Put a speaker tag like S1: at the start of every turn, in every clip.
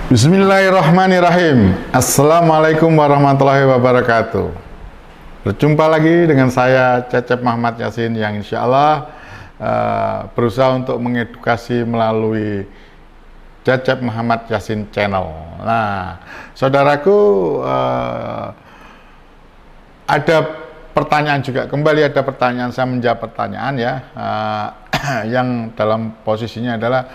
S1: Bismillahirrahmanirrahim. Assalamualaikum warahmatullahi wabarakatuh. Berjumpa lagi dengan saya Cecep Muhammad Yasin yang insya Allah berusaha untuk mengedukasi melalui Cecep Muhammad Yasin Channel. Nah, saudaraku, ada pertanyaan juga, kembali ada pertanyaan, saya menjawab pertanyaan ya, yang dalam posisinya adalah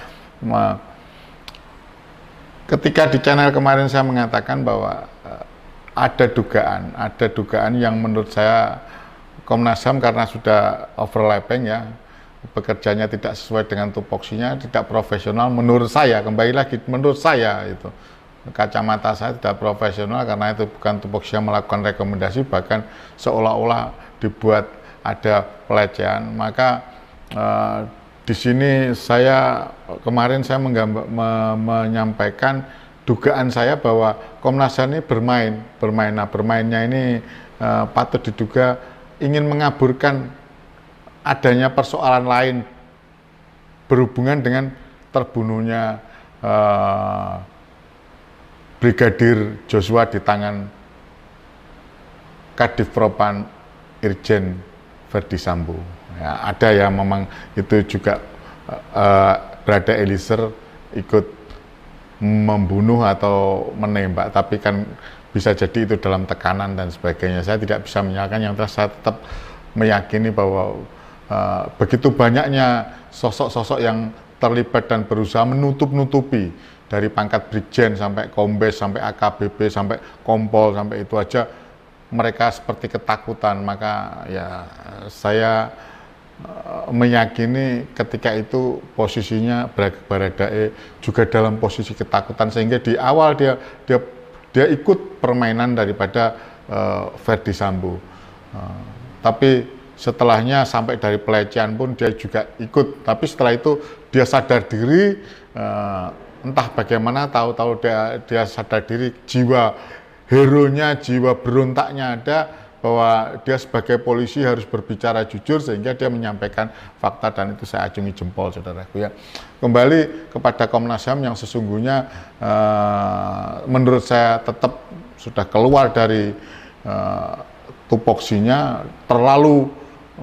S1: ketika di channel kemarin saya mengatakan bahwa ada dugaan yang menurut saya Komnas HAM karena sudah overlapping ya, bekerjanya tidak sesuai dengan tupoksinya, tidak profesional menurut saya, kembali lagi menurut saya itu, kacamata saya tidak profesional karena itu bukan tupoksinya melakukan rekomendasi, bahkan seolah-olah dibuat ada pelecehan. Maka di sini kemarin saya menyampaikan dugaan saya bahwa Komnas HAM ini bermain. Nah, bermainnya ini patut diduga ingin mengaburkan adanya persoalan lain berhubungan dengan terbunuhnya Brigadir Joshua di tangan Kadif Propam Irjen Verdi Sambo. Ya, ada yang memang itu juga Brada Eliezer ikut membunuh atau menembak, tapi kan bisa jadi itu dalam tekanan dan sebagainya. Saya tidak bisa menyalahkan, yang jelas saya tetap meyakini bahwa begitu banyaknya sosok-sosok yang terlibat dan berusaha menutup-nutupi, dari pangkat Brigjen sampai Kombes, sampai AKBP, sampai Kompol, sampai itu aja mereka seperti ketakutan. Maka ya saya meyakini ketika itu posisinya Baradae juga dalam posisi ketakutan, sehingga di awal dia ikut permainan daripada Verdi Sambo. Tapi setelahnya sampai dari pelecehan pun dia juga ikut. Tapi setelah itu dia sadar diri, entah bagaimana, tahu-tahu dia sadar diri, jiwa hero-nya, jiwa berontaknya ada, bahwa dia sebagai polisi harus berbicara jujur, sehingga dia menyampaikan fakta, dan itu saya acungi jempol, saudaraku ya. Kembali kepada Komnas HAM yang sesungguhnya menurut saya tetap sudah keluar dari tupoksinya, terlalu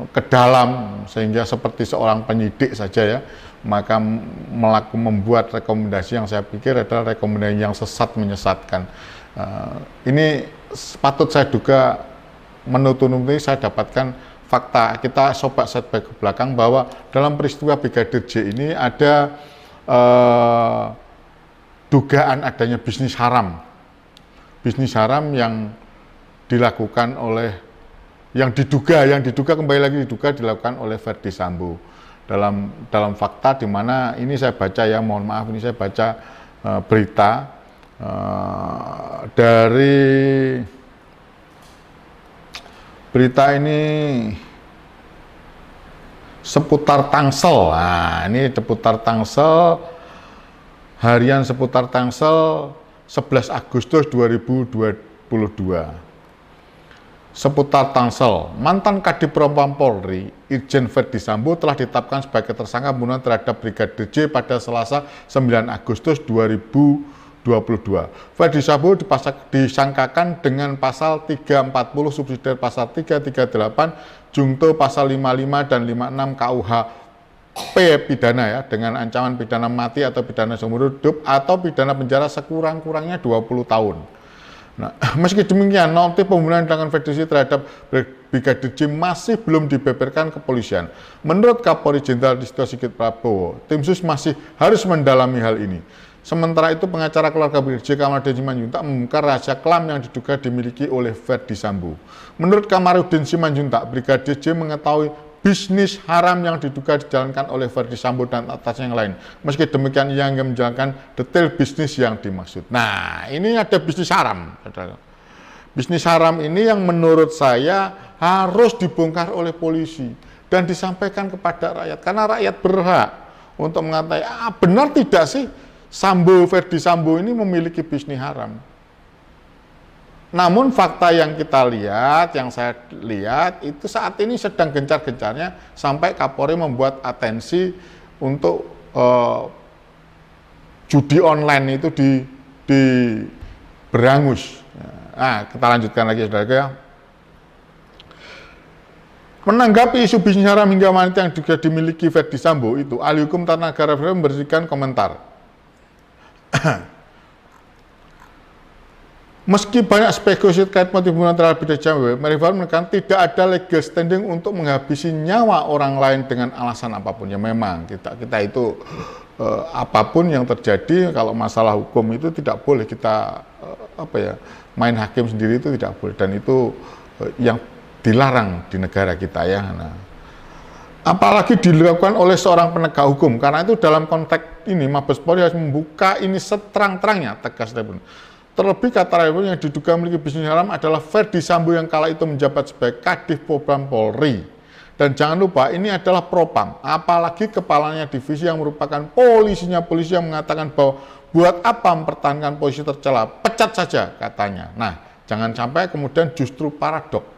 S1: ke dalam, sehingga seperti seorang penyidik saja ya, maka membuat rekomendasi yang saya pikir adalah rekomendasi yang sesat, menyesatkan. Ini patut saya duga menutupi. Saya dapatkan fakta, kita coba setback ke belakang, bahwa dalam peristiwa Brigadir J ini ada dugaan adanya bisnis haram yang dilakukan oleh, yang diduga kembali lagi dilakukan oleh Verdi Sambo. Dalam fakta, di mana ini saya baca ya, mohon maaf, ini saya baca berita dari berita ini seputar Tangsel. Nah, ini seputar Tangsel, harian seputar Tangsel 11 Agustus 2022. Seputar Tangsel, mantan Kadif Propam Polri Irjen Verdi Sambo telah ditetapkan sebagai tersangka pembunuhan terhadap Brigadir J pada Selasa 9 Agustus 2022. Verdi Sambo disangkakan dengan pasal 340 subsidiar pasal 338 jungto pasal 55 dan 56 KUH pidana ya, dengan ancaman pidana mati atau pidana seumur hidup atau pidana penjara sekurang-kurangnya 20 tahun. Nah, meski demikian, motif pembunuhan dengan Verdi Sambo terhadap Brigadir J masih belum dibeberkan kepolisian. Menurut Kapolri Jenderal Listio Sigit Prabowo, tim sus masih harus mendalami hal ini. Sementara itu, pengacara keluarga Brigadir J, Kamarudin Simanjuntak, membongkar rahasia kelam yang diduga dimiliki oleh Verdi Sambo. Menurut Kamarudin Simanjuntak, Brigadir J mengetahui bisnis haram yang diduga dijalankan oleh Verdi Sambo dan atasnya yang lain. Meski demikian, ia ingin menjalankan detail bisnis yang dimaksud. Nah, ini ada bisnis haram. Bisnis haram ini yang menurut saya harus dibongkar oleh polisi dan disampaikan kepada rakyat, karena rakyat berhak untuk mengatakan, benar tidak sih Verdi Sambo ini memiliki bisnis haram. Namun fakta yang kita lihat, yang saya lihat, itu saat ini sedang gencar-gencarnya sampai Kapolri membuat atensi untuk judi online itu di berangus. Nah, kita lanjutkan lagi saudara ya. Menanggapi isu bisnis haram hingga wanita yang juga dimiliki Ferdi Sambo itu, ahli hukum tata negara memberikan komentar. Meski banyak spekulasi terkait motif pembunuhan terhadap Brigadir J, Merifat menekan tidak ada legal standing untuk menghabisi nyawa orang lain dengan alasan apapun. Ya memang kita itu apapun yang terjadi, kalau masalah hukum itu tidak boleh kita main hakim sendiri, itu tidak boleh, dan itu yang dilarang di negara kita ya. Nah, apalagi dilakukan oleh seorang penegak hukum, karena itu dalam konteks ini Mabes Polri harus membuka ini seterang-terangnya, tegas dan benar. Terlebih kata Revil yang diduga memiliki bisnis haram adalah Ferdi Sambo yang kala itu menjabat sebagai Kadif Propam Polri. Dan jangan lupa ini adalah Propam, apalagi kepalanya divisi yang merupakan polisi yang mengatakan bahwa buat apa mempertahankan posisi tercela, pecat saja katanya. Nah, jangan sampai kemudian justru paradok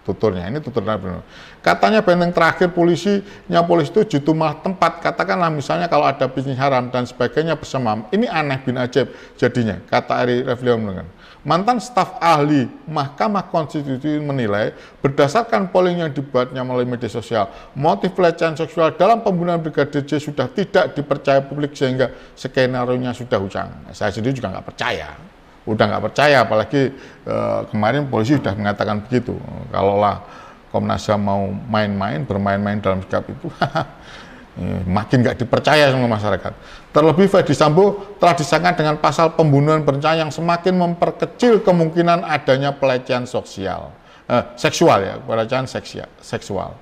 S1: tuturnya, ini tuturnya benar. Katanya benteng terakhir polisi itu justru malah tempat, katakanlah misalnya kalau ada bisnis haram dan sebagainya bersama, ini aneh bin ajaib jadinya, kata Eri Revlion. Mantan staf ahli Mahkamah Konstitusi menilai berdasarkan polling yang dibuatnya melalui media sosial, motif pelecehan seksual dalam pembunuhan Brigadir J sudah tidak dipercaya publik sehingga skenario-nya sudah usang. Saya sendiri juga nggak percaya. Udah nggak percaya, apalagi kemarin polisi sudah mengatakan begitu. Kalaulah Komnas HAM mau bermain-main dalam sikap itu, makin nggak dipercaya sama masyarakat. Terlebih Ferdi Sambo telah disangkakan dengan pasal pembunuhan berencana yang semakin memperkecil kemungkinan adanya pelecehan seksual ya, pelecehan seksual.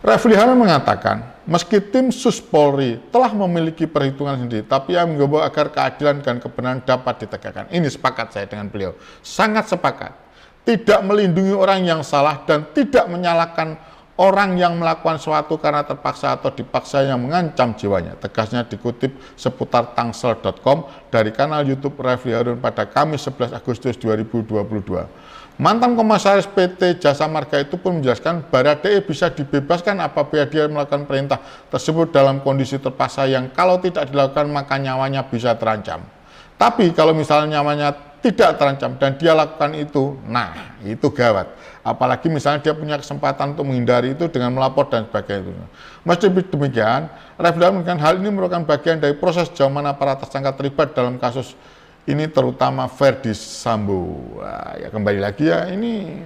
S1: Revli Harun mengatakan, meski tim Sus Polri telah memiliki perhitungan sendiri, tapi ia menghimbau agar keadilan dan kebenaran dapat ditegakkan. Ini sepakat saya dengan beliau, sangat sepakat. Tidak melindungi orang yang salah dan tidak menyalahkan orang yang melakukan sesuatu karena terpaksa atau dipaksa yang mengancam jiwanya. Tegasnya dikutip seputar tangsel.com dari kanal YouTube Revli Harun pada Kamis 11 Agustus 2022. Mantan Komisaris PT Jasa Marga itu pun menjelaskan Baradae bisa dibebaskan apabila dia melakukan perintah tersebut dalam kondisi terpaksa yang kalau tidak dilakukan maka nyawanya bisa terancam. Tapi kalau misalnya nyawanya tidak terancam dan dia lakukan itu, nah itu gawat. Apalagi misalnya dia punya kesempatan untuk menghindari itu dengan melapor dan sebagainya. Meski demikian, Revli mengatakan hal ini merupakan bagian dari proses sejauh mana para tersangka terlibat dalam kasus ini, terutama Ferdi Sambo. Nah, ya kembali lagi ya, ini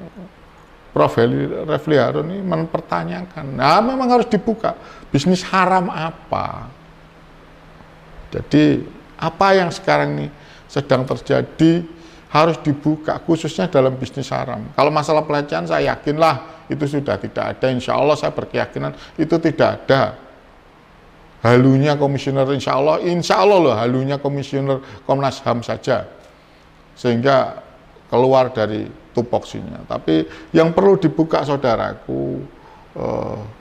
S1: Prof. Revli Harun ini mempertanyakan, nah memang harus dibuka, bisnis haram apa? Jadi apa yang sekarang ini sedang terjadi harus dibuka, khususnya dalam bisnis haram. Kalau masalah pelecehan saya yakinlah itu sudah tidak ada, insya Allah saya berkeyakinan itu tidak ada. Halunya komisioner insya Allah loh, halunya komisioner Komnas HAM saja sehingga keluar dari tupoksinya. Tapi yang perlu dibuka saudaraku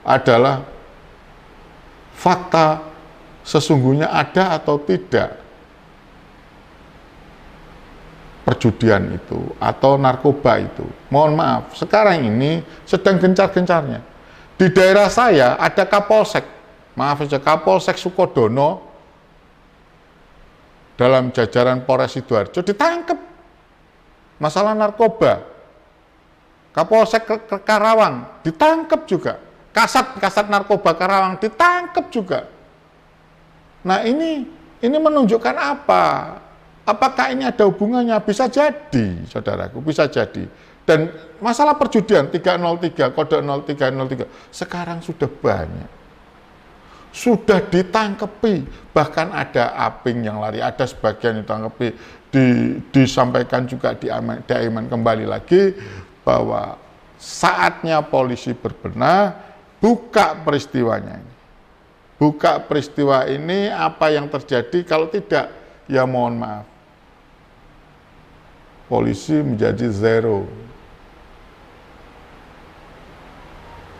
S1: adalah fakta sesungguhnya ada atau tidak perjudian itu atau narkoba itu. Mohon maaf, sekarang ini sedang gencar-gencarnya. Di daerah saya ada Kapolsek, maaf saja, Kapolsek Sukodono dalam jajaran Polres Sidoarjo ditangkap masalah narkoba. Kapolsek Karawang ditangkap juga. Kasat narkoba Karawang ditangkap juga. Nah ini menunjukkan apa? Apakah ini ada hubungannya? Bisa jadi, saudaraku, bisa jadi. Dan masalah perjudian 303, kode 0303 sekarang sudah banyak. Sudah ditangkepi, bahkan ada aping yang lari, ada sebagian ditangkepi, disampaikan juga di Aiman kembali lagi bahwa saatnya polisi berbenah, buka peristiwanya ini. Buka peristiwa ini, apa yang terjadi, kalau tidak, ya mohon maaf, polisi menjadi zero.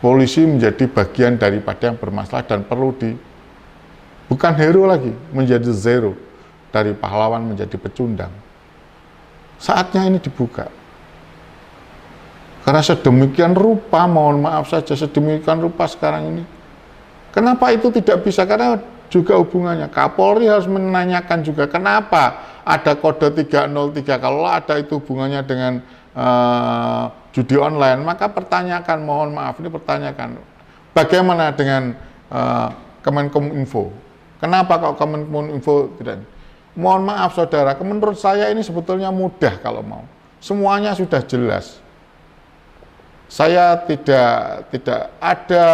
S1: Polisi menjadi bagian daripada yang bermasalah dan perlu bukan hero lagi, menjadi zero, dari pahlawan menjadi pecundang. Saatnya ini dibuka. Karena sedemikian rupa, mohon maaf saja, sedemikian rupa sekarang ini. Kenapa itu tidak bisa? Karena juga hubungannya. Kapolri harus menanyakan juga kenapa ada kode 303. Kalau ada itu hubungannya dengan judi online, maka pertanyakan, mohon maaf, ini pertanyakan. Bagaimana dengan Kemenkominfo? Kenapa kok Kemenkominfo tidak? Mohon maaf saudara, menurut saya ini sebetulnya mudah kalau mau. Semuanya sudah jelas. Saya tidak ada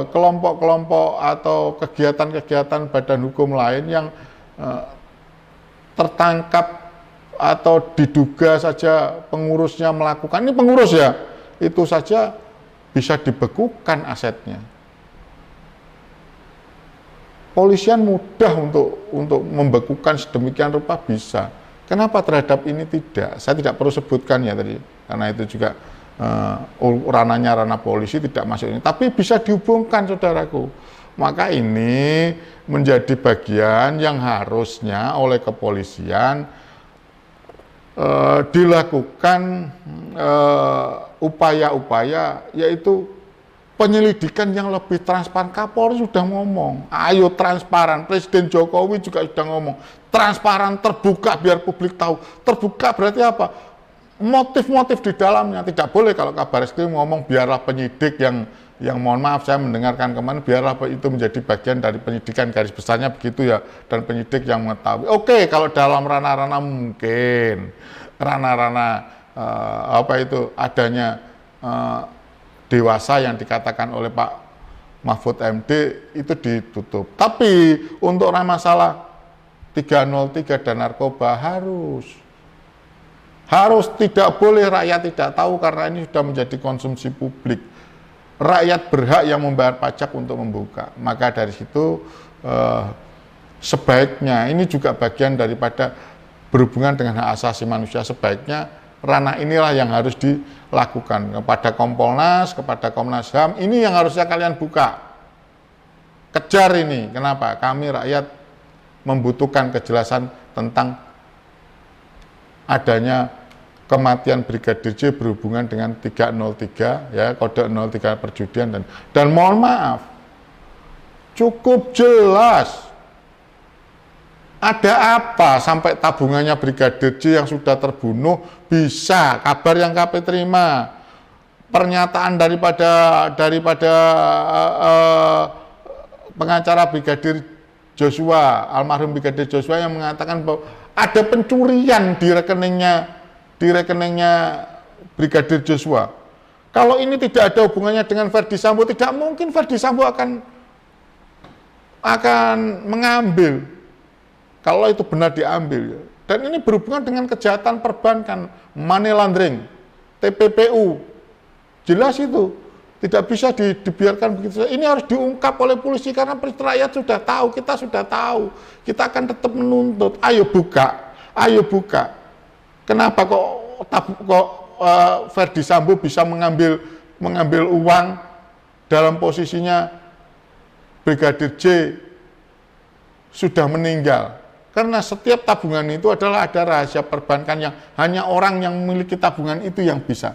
S1: kelompok-kelompok atau kegiatan-kegiatan badan hukum lain yang tertangkap atau diduga saja pengurusnya melakukan, ini pengurus ya, itu saja bisa dibekukan asetnya. Polisian mudah untuk membekukan sedemikian rupa bisa. Kenapa terhadap ini tidak? Saya tidak perlu sebutkan ya tadi, karena itu juga ranahnya ranah polisi, tidak masuk ini. Tapi bisa dihubungkan saudaraku. Maka ini menjadi bagian yang harusnya oleh kepolisian dilakukan upaya-upaya, yaitu penyelidikan yang lebih transparan. Kapolri sudah ngomong, ayo transparan. Presiden Jokowi juga sudah ngomong, transparan, terbuka biar publik tahu. Terbuka berarti apa? Motif-motif di dalamnya. Tidak boleh kalau Kabar Eskrim ngomong biarlah penyidik yang mohon maaf saya mendengarkan kemarin, biarlah itu menjadi bagian dari penyidikan, garis besarnya begitu ya, dan penyidik yang mengetahui. Oke, kalau dalam ranah-ranah mungkin ranah-ranah adanya dewasa yang dikatakan oleh Pak Mahfud MD itu ditutup. Tapi untuk masalah 303 dan narkoba harus tidak boleh rakyat tidak tahu, karena ini sudah menjadi konsumsi publik. Rakyat berhak yang membayar pajak untuk membuka. Maka dari situ sebaiknya ini juga bagian daripada berhubungan dengan hak asasi manusia, sebaiknya ranah inilah yang harus dilakukan kepada Kompolnas, kepada Komnas HAM. Ini yang harusnya kalian buka, kejar ini. Kenapa? Kami rakyat membutuhkan kejelasan tentang adanya kematian Brigadir J berhubungan dengan 303 ya, kode 03 perjudian, dan mohon maaf, cukup jelas ada apa sampai tabungannya Brigadir J yang sudah terbunuh bisa. Kabar yang KP terima, pernyataan daripada pengacara Brigadir Joshua, almarhum Brigadir Joshua, yang mengatakan bahwa ada pencurian di rekeningnya Brigadir Joshua. Kalau ini tidak ada hubungannya dengan Verdi Sambo, tidak mungkin Verdi Sambo akan mengambil, kalau itu benar diambil. Dan ini berhubungan dengan kejahatan perbankan, money laundering, TPPU, jelas itu tidak bisa dibiarkan begitu saja. Ini harus diungkap oleh polisi, karena rakyat sudah tahu, kita sudah tahu, kita akan tetap menuntut. Ayo buka, ayo buka. Kenapa kok Verdi Sambo bisa mengambil uang dalam posisinya Brigadir J sudah meninggal? Karena setiap tabungan itu adalah ada rahasia perbankan yang hanya orang yang memiliki tabungan itu yang bisa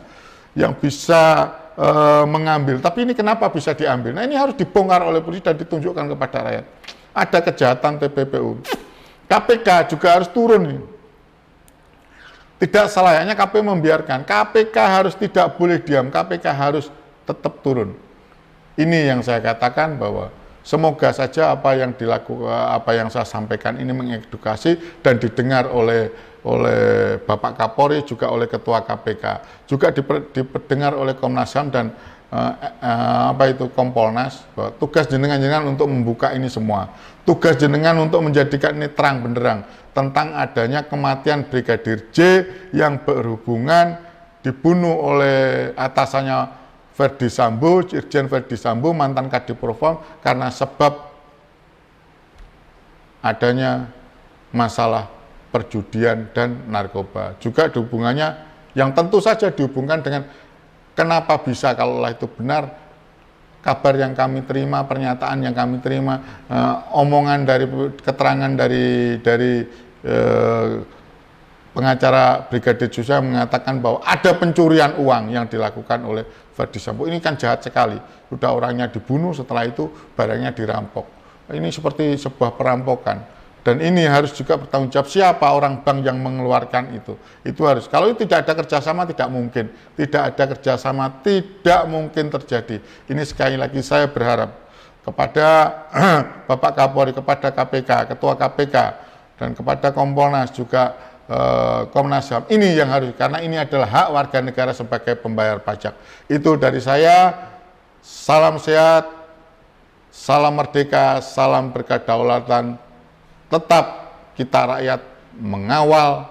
S1: mengambil. Tapi ini kenapa bisa diambil? Nah, ini harus dibongkar oleh polisi dan ditunjukkan kepada rakyat. Ada kejahatan TPPU. KPK juga harus turun ini. Tidak selayaknya KPK membiarkan. KPK harus tidak boleh diam. KPK harus tetap turun. Ini yang saya katakan, bahwa semoga saja apa yang dilakukan, apa yang saya sampaikan ini mengedukasi dan didengar oleh Bapak Kapolri, juga oleh Ketua KPK, juga didengar oleh Komnas HAM dan Kompolnas, bahwa tugas jenengan untuk membuka ini semua. Tugas jenengan untuk menjadikan ini terang benderang tentang adanya kematian Brigadir J yang berhubungan dibunuh oleh atasannya Verdi Sambo, Irjen Verdi Sambo, mantan Kadipropam, karena sebab adanya masalah perjudian dan narkoba. Juga hubungannya yang tentu saja dihubungkan dengan kenapa bisa, kalaulah itu benar, kabar yang kami terima, pernyataan yang kami terima, omongan dari keterangan dari pengacara Brigadir Joshua mengatakan bahwa ada pencurian uang yang dilakukan oleh Verdi Sambo. Ini kan jahat sekali. Sudah orangnya dibunuh, setelah itu barangnya dirampok. ini seperti sebuah perampokan. Dan ini harus juga bertanggung jawab siapa orang bank yang mengeluarkan itu. Itu harus. Kalau itu tidak ada kerjasama, tidak mungkin. Tidak ada kerjasama, tidak mungkin terjadi. Ini sekali lagi saya berharap kepada Bapak Kapolri, kepada KPK, Ketua KPK, dan kepada Kompolnas juga Komnas HAM. Ini yang harus, karena ini adalah hak warga negara sebagai pembayar pajak. Itu dari saya. Salam sehat, salam merdeka, salam berkedaulatan. Tetap kita rakyat mengawal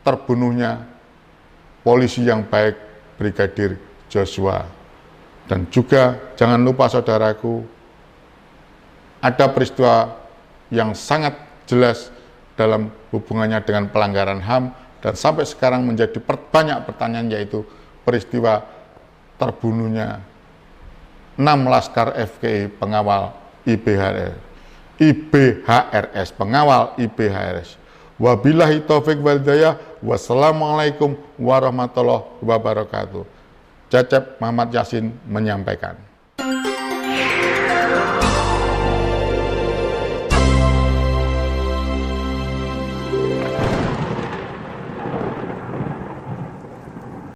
S1: terbunuhnya polisi yang baik Brigadir Joshua. Dan juga jangan lupa saudaraku, ada peristiwa yang sangat jelas dalam hubungannya dengan pelanggaran HAM dan sampai sekarang menjadi banyak pertanyaan, yaitu peristiwa terbunuhnya 6 laskar FPI pengawal IBHRS, pengawal IBHRS. Wabillahi taufik wal hidayah. Wassalamualaikum warahmatullahi wabarakatuh. Cecep Muhammad Yasin menyampaikan.